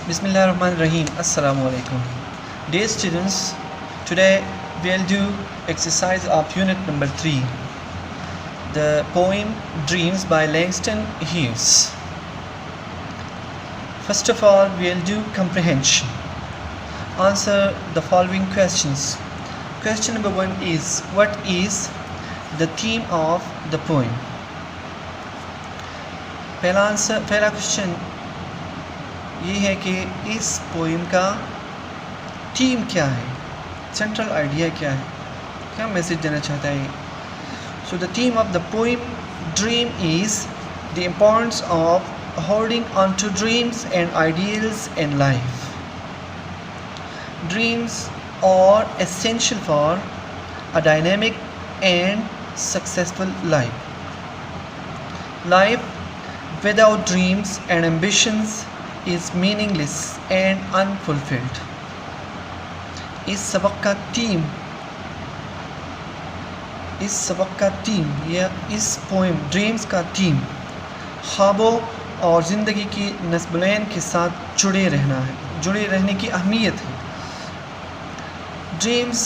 Bismillahirrahmanirrahim. Assalamu alaikum. Dear students, today we'll do exercise of unit number 3, the poem Dreams by Langston Hughes. First of all, we'll do comprehension. Answer the following questions. Question number 1 is, what is the theme of the poem? पहला question ये है कि इस poem का theme क्या है, central idea क्या है, क्या मैसेज देना चाहता है. So the theme of the poem dream is the importance of holding on to dreams and ideals in life. Dreams are essential for a dynamic and successful life. Life without dreams and ambitions is meaningless and unfulfilled. इस सबक का theme या इस poem dreams का theme ख्वाबों और ज़िंदगी की नस्बुलैन के साथ जुड़े रहने की अहमियत है. ड्रीम्स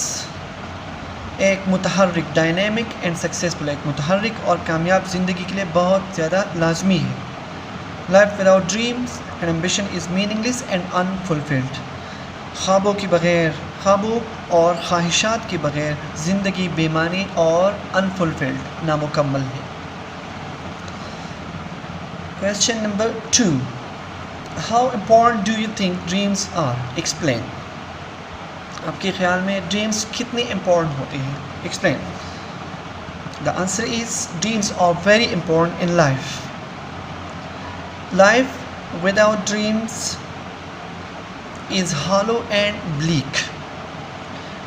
एक मुतहर्रिक डायनेमिक एंड सक्सेसफुल, एक मुतहर्रिक और कामयाब ज़िंदगी के लिए बहुत ज़्यादा लाजमी है. Life without dreams and ambition is meaningless and unfulfilled. ख्वाबों और ख्वाहिशात के बग़ैर ज़िंदगी बेमानी और अनफुलफिल्ड, नामुकम्मल है. Question number 2, how important do you think dreams are? Explain. आपके ख्याल में ड्रीम्स कितने इम्पोर्टेंट होते हैं? Explain. The answer is dreams are very important in life. Life without dreams is hollow and bleak.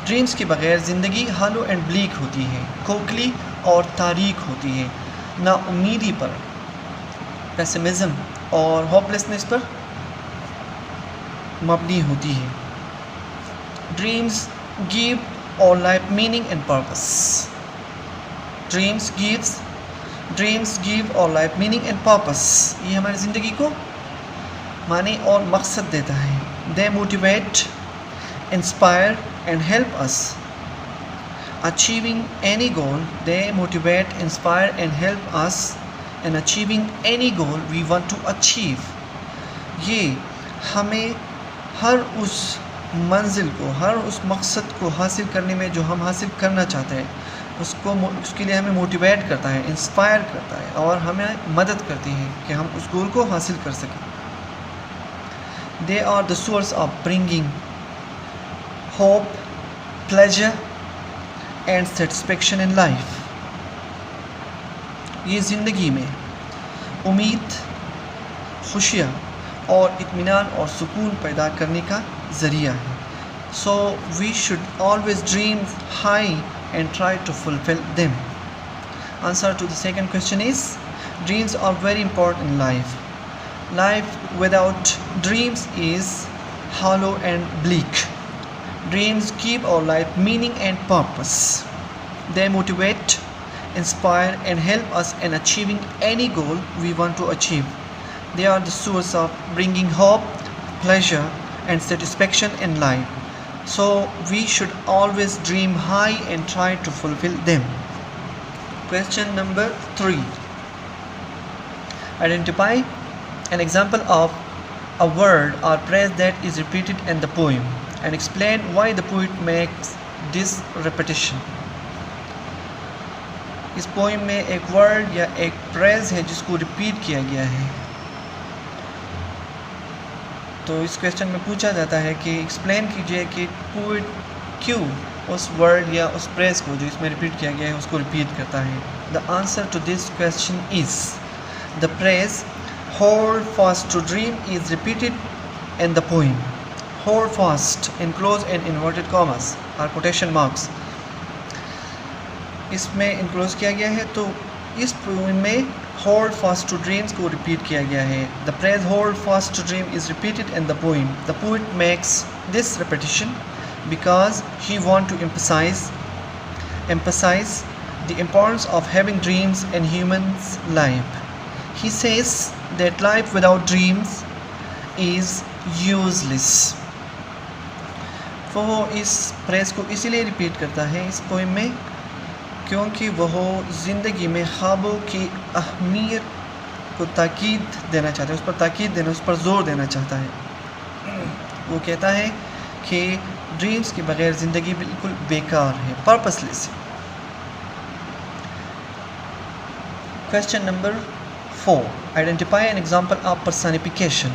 Dreams के बग़ैर ज़िंदगी हॉलो एंड ब्लीक होती है, खोखली और तारीक होती है, नाउमीदी पर, पेसिमिज़म और होपलेसनेस पर मबनी होती है. Dreams give our life meaning and purpose. Dreams give our life meaning and purpose. ये हमारी ज़िंदगी को माने और मकसद देता है. They motivate, inspire and help us achieving any goal. They motivate, inspire and help us in achieving any goal we want to achieve. ये हमें हर उस मंजिल को, हर उस मकसद को हासिल करने में जो हम हासिल करना चाहते हैं उसके लिए हमें मोटिवेट करता है, इंस्पायर करता है और हमें मदद करती है कि हम उस गोल को हासिल कर सकें. They are the source of bringing hope, pleasure and satisfaction in life. ये ज़िंदगी में उम्मीद, खुशियाँ और इत्मीनान और सुकून पैदा करने का ज़रिया है. So we should always dream high and try to fulfil them. Answer to the second question is dreams are very important in life. Life without dreams is hollow and bleak. Dreams give our life meaning and purpose. They motivate, inspire and help us in achieving any goal we want to achieve. They are the source of bringing hope, pleasure and satisfaction in life. So we should always dream high and try to fulfill them. Question number 3. Identify an example of a word or phrase that is repeated in the poem and explain why the poet makes this repetition. इस poem में एक word या एक phrase है जिसको repeat किया गया है. तो इस क्वेश्चन में पूछा जाता है कि एक्सप्लेन कीजिए कि पोएट क्यों उस वर्ड या उस फ्रेज को जो इसमें रिपीट किया गया है उसको रिपीट करता है. The answer to this question is the phrase hold fast to dream is repeated in the poem. Hold fast enclose and inverted commas और कोटेशन मार्क्स इसमें इनक्लोज किया गया है. तो इस पोएम में hold fast to dreams को repeat किया गया है. The phrase hold fast to dream is repeated in the poem. The poet makes this repetition because he wants to emphasize the importance of having dreams in human's life. He says that life without dreams is useless. वो इस phrase को इसीलिए repeat करता है इस poem में क्योंकि वह ज़िंदगी में ख्वाबों की अहमियत को ताकीद देना चाहता है, उस पर ताकीद देना, उस पर ज़ोर देना चाहता है। वो कहता है कि ड्रीम्स के बगैर ज़िंदगी बिल्कुल बेकार है, पर्पसलेस है। Question number 4, identify an example of personification,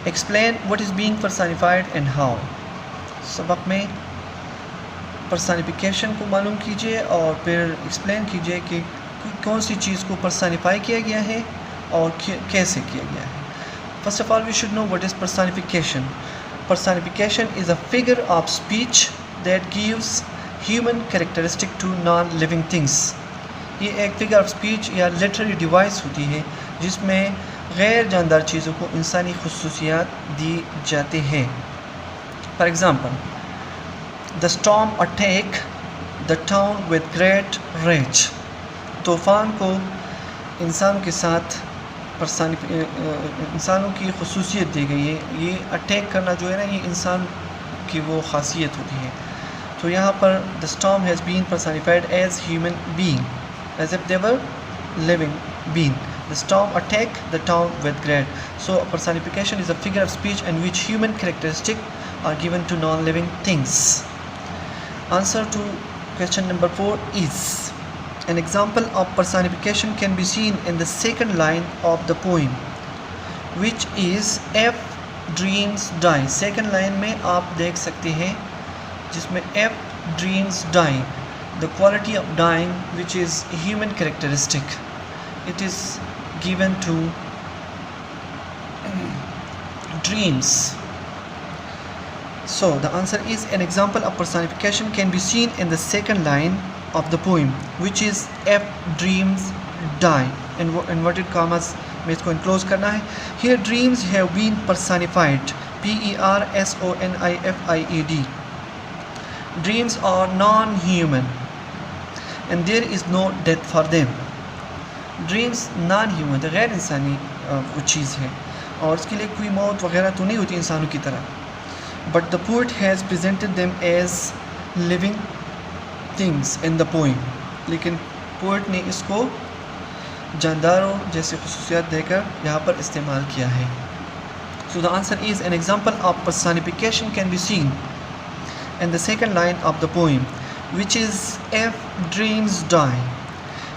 explain what is being personified and how. सबक में पर्सनिफिकेशन को मालूम कीजिए और फिर एक्सप्लेन कीजिए कि कौन सी चीज़ को पर्सनिफाई किया गया है और कैसे किया गया है। First of all we should know what is personification. Personification is a figure of speech that gives human characteristic to non-living things. ये एक फिगर ऑफ स्पीच या लिटरेरी डिवाइस होती है जिसमें गैर जानदार चीज़ों को इंसानी खुसूसियात दी जाती हैं. For example, the storm attack the town with great rage. तूफ़ान को इंसान के साथ इंसानों की खुसूसियत दी गई है. ये अटैक करना जो है ना, ये इंसान की वो खासियत होती है. तो यहाँ पर the storm has been personified as human being, as if they were living being. The storm attack the town with great. So personification is a figure of speech in which human characteristic are given to non living things. Answer to question number 4 is an example of personification can be seen in the second line of the poem, which is F dreams die. Second line में आप देख सकते हैं जिसमें F dreams die, the quality of dying which is human characteristic. It is given to dreams. So the answer is an example of personification can be seen in the second line of the poem, which is F dreams die. And inverted commas में इसको enclose करना है. Here dreams have been personified, Personified. Dreams are non-human and there is no death for them. Dreams non-human, गैर इंसानी वो चीज़ है और उसके लिए कोई मौत वगैरह तो नहीं होती इंसानों की तरह. But the poet has presented them as living things in the poem. लेकिन पोइट ने इसको जानदारों जैसे खुसूसियात देकर यहाँ पर इस्तेमाल किया है. So the answer is an example of personification can be seen in the second line of the poem, which is F dreams die.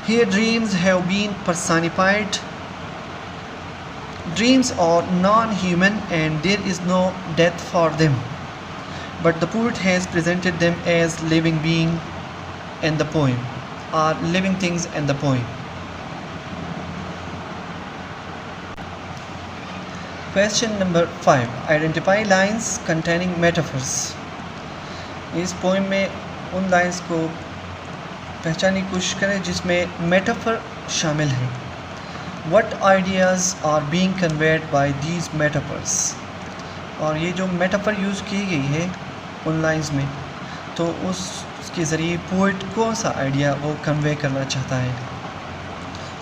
Here dreams have been personified. Dreams are non-human and there is no death for them, but the poet has presented them as living being in the poem, or living things in the poem. Question number 5, identify lines containing metaphors. इस poem में उन lines को पहचानने की कोशिश करें जिसमें metaphor शामिल है. What ideas are being conveyed by these metaphors? और ये जो मेटाफर यूज़ की गई है उन लाइन्स में, तो उसके ज़रिए पोइट कौन सा आइडिया वो कन्वे करना चाहता है.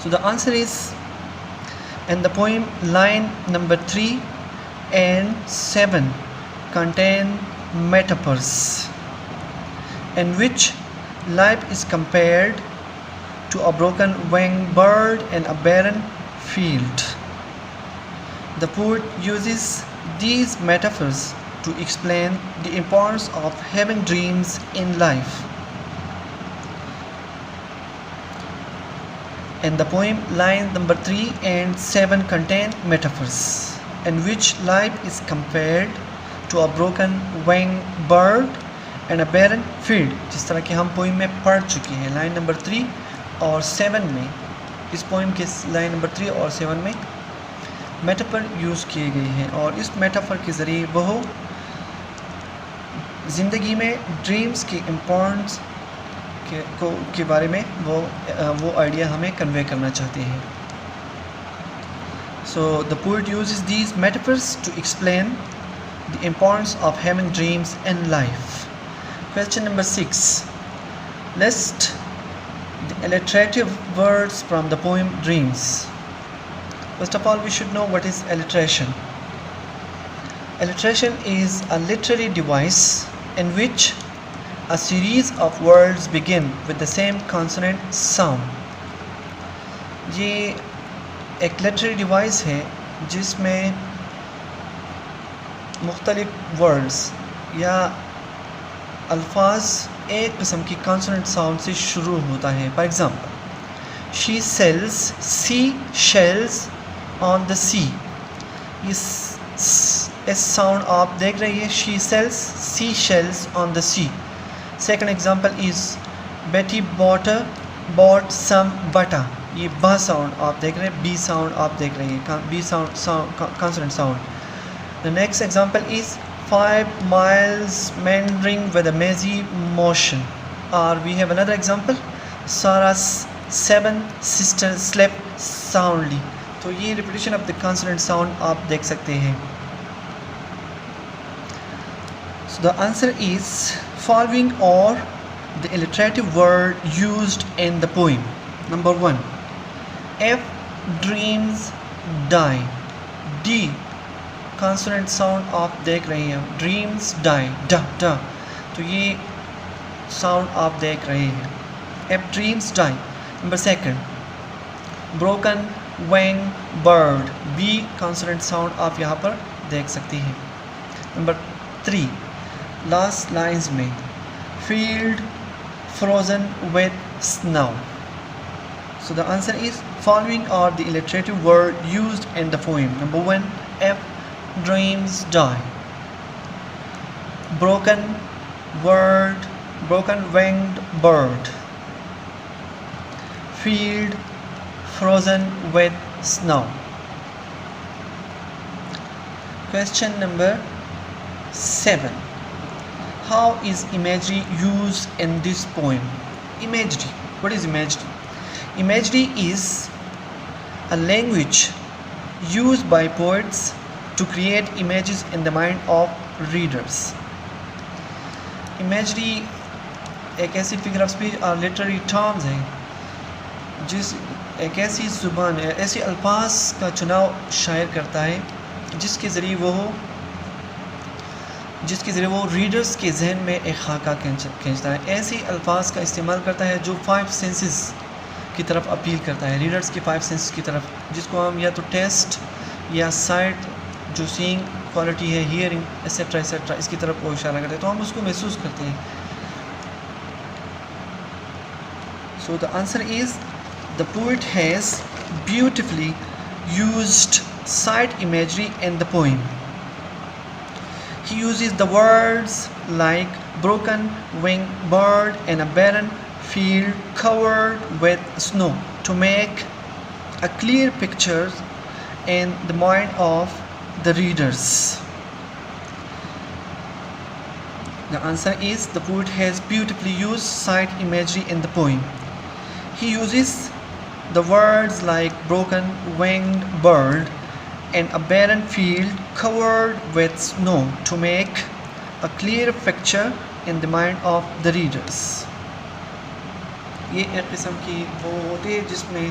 So the answer is in the poem line number 3 and 7 contain metaphors in which life is compared to a broken winged bird and a barren field. The poet uses these metaphors to explain the importance of having dreams in life. In the poem, line number 3 and 7 contain metaphors in which life is compared to a broken winged bird and a barren field. जिस तरह कि हम poem में पढ़ चुके हैं line number 3 और 7 में. इस पोइम के लाइन नंबर 3 और 7 में मेटाफर यूज़ किए गए हैं और इस मेटाफर के ज़रिए वह ज़िंदगी में ड्रीम्स की इम्पोर्टेंस के बारे में वो आइडिया हमें कन्वे करना चाहते हैं. So the poet uses these metaphors to explain the importance of having dreams in life. Question number 6, list the alliterative words from the poem Dreams. First of all, we should know what is alliteration. Alliteration is a literary device in which a series of words begin with the same consonant sound। ये एक literary device है जिसमें मुख्तलिफ words या अल्फाज एक किस्म की कॉन्सोनेंट साउंड से शुरू होता है। For example, she sells sea shells on the sea. इस साउंड आप देख रही है, she sells sea shells on the sea. Second example is Betty bought some butter. ये ब साउंड आप देख रहे हैं, बी साउंड आप देख रही हैं, B sound consonant sound. The next example is 5 miles meandering with a mazy motion। Or we have another example, Sarah's 7 sisters slept soundly। तो ये repetition of the consonant sound आप देख सकते हैं। So the answer is following or the alliterative word used in the poem। Number 1, F dreams die। D consonant sound आप देख रही हैं, ड्रीम्स डाई ड ड, तो ये साउंड आप देख रहे हैं, if dreams die. Number second, broken wing bird, B consonant sound आप यहाँ पर देख सकती हैं। नंबर 3, लास्ट लाइन्स में field frozen with snow. So the answer is following are the alliterative word used in the poem। Number 1, F dreams die। broken winged bird। field frozen with snow। Question number 7, how is imagery used in this poem? Imagery, what is imagery? Imagery is a language used by poets to create images in the mind of readers। Imagery एक ऐसी figure of speech और literary terms है जिस एक ऐसी ज़ुबान है, ऐसे अल्फाज का चुनाव शायर करता है जिसके ज़रिए वो रीडर्स के जहन में एक खाका खींचता है। ऐसे अल्फाज का इस्तेमाल करता है जो 5 सेंसेस की तरफ अपील करता है, रीडर्स के 5 सेंसेस की तरफ, जिसको हम या तो टेस्ट या साइट जो सीइंग क्वालिटी है, हियरिंग एक्सेट्रा एक्सेट्रा, इसकी तरफ वो इशारा करते हैं, तो हम उसको महसूस करते हैं। So the answer is the poet has beautifully used site imagery in the poem. He uses the words like broken wing bird and a barren field covered with snow to make a clear picture in the mind of the readers। The answer is the poet has beautifully used sight imagery in the poem। He uses the words like broken winged bird and a barren field covered with snow to make a clear picture in the mind of the readers। ये एक किस्म की वो होती है जिसमें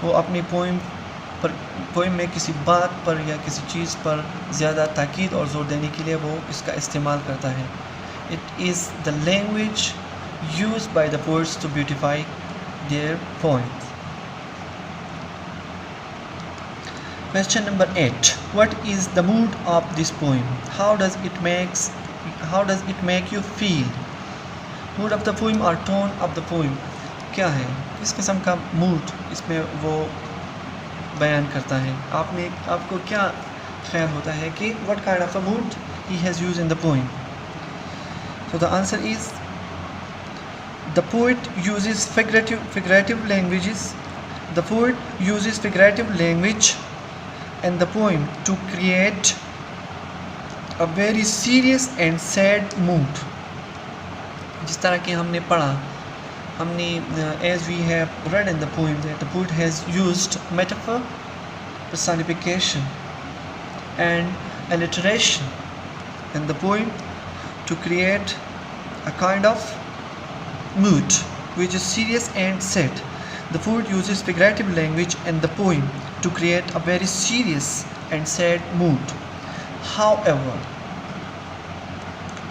वो अपनी पोइम में किसी बात पर या किसी चीज़ पर ज़्यादा ताकीद और ज़ोर देने के लिए वो इसका इस्तेमाल करता है। It is the language used by the poets to beautify their poems. Question number 8, what is the mood of this poem? How does it make you feel? Mood of the poem or tone of the poem क्या है, किस किस्म का mood इसमें वो बयान करता है? आपको क्या ख्याल होता है कि what kind of a mood he has used in the poem? So the answer is the poet uses figurative languages. The poet uses figurative language in the poem to create a very serious and sad mood। जिस तरह कि हमने पढ़ा, as we have read in the poem that the poet has used metaphor, personification and alliteration in the poem to create a kind of mood which is serious and sad। The poet uses figurative language in the poem to create a very serious and sad mood। However,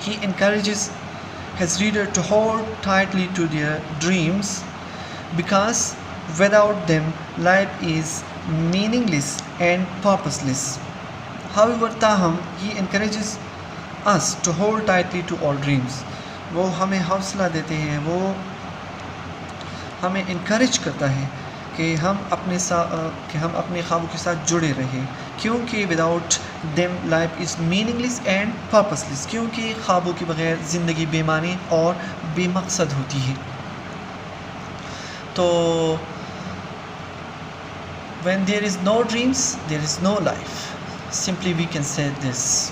he encourages his reader to hold tightly to their dreams because without them life is meaningless and purposeless. However, taham, he encourages us to hold tightly to our dreams. वो हमें हौसला देते हैं, वो हमें encourage करता है कि हम अपने ख्वाबों के साथ जुड़े रहें, क्योंकि without them life is meaningless and purposeless, क्योंकि ख्वाबों के बगैर ज़िंदगी बेमानी और बेमकसद होती है. तो when there is no dreams there is no life, simply we can say this.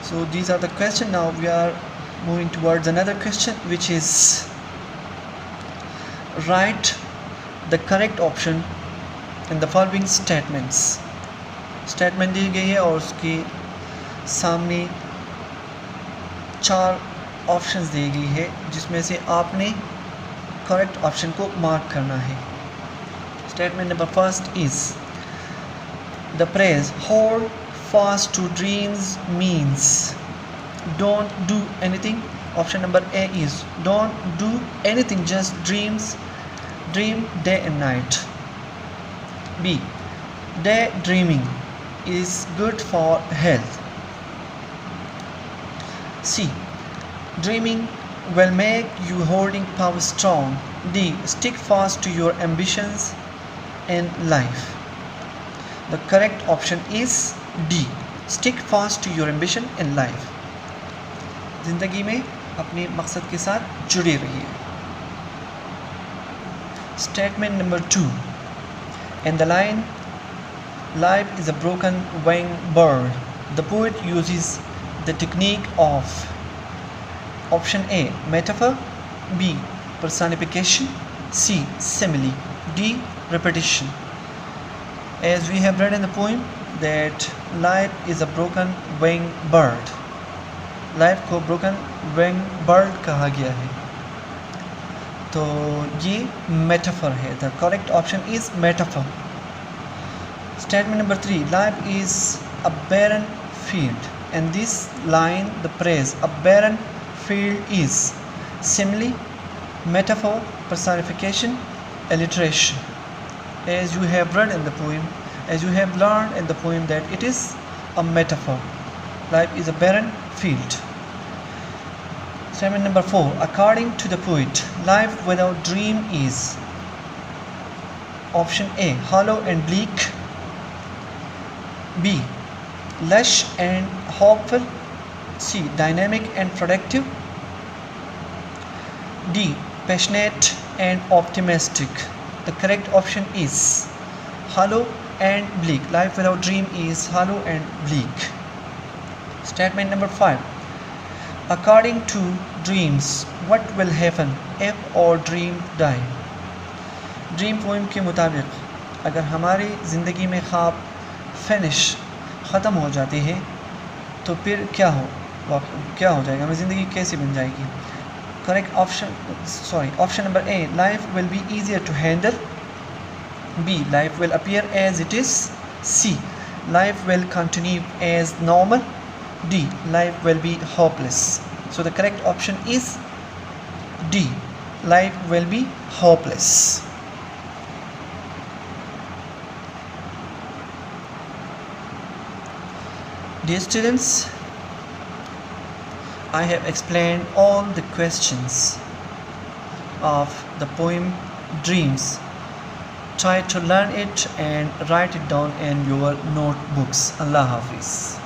So these are the questions. Now we are moving towards another question, which is write the correct option in the following statements. Statement दी गई है और उसके सामने 4 options दी गई है, जिसमें से आपने करेक्ट ऑप्शन को मार्क करना है. Statement number first is the praise hold fast to dreams means don't do anything. Option number A is don't do anything, just dream day and night. B, daydreaming is good for health. C, dreaming will make you holding power strong. D, stick fast to your ambitions in life. The correct option is D, stick fast to your ambition in life. ज़िंदगी में अपने मकसद के साथ जुड़े रहिए. Statement number 2. In the line, life is a broken winged bird, the poet uses the technique of option A, metaphor, B, personification, C, simile, D, repetition. As we have read in the poem that life is a broken winged bird. Life को broken winged bird कहा गया है, तो ये metaphor है. The correct option is metaphor. Statement number 3. Life is a barren field. In this line, the phrase a barren field is simile, metaphor, personification, alliteration. As you have read in the poem, as you have learned in the poem, that it is a metaphor. Life is a barren field. Statement number 4. According to the poet, life without dream is option A, hollow and bleak, B, lush and hopeful, C, dynamic and productive, D, passionate and optimistic. The correct option is hollow and bleak. Life without dream is hollow and bleak. Statement number 5. According to dreams, what will happen if our dream die? Dream poem के मुताबिक अगर हमारी ज़िंदगी में ख्वाब finish ख़त्म हो जाते हैं तो फिर क्या हो जाएगा, हमें ज़िंदगी कैसे बन जाएगी? Correct option number A, life will be easier to handle. B, life will appear as it is. C, life will continue as normal. D, life will be hopeless. So the correct option is D, life will be hopeless. Dear students, I have explained all the questions of the poem Dreams. Try to learn it and write it down in your notebooks. Allah Hafiz.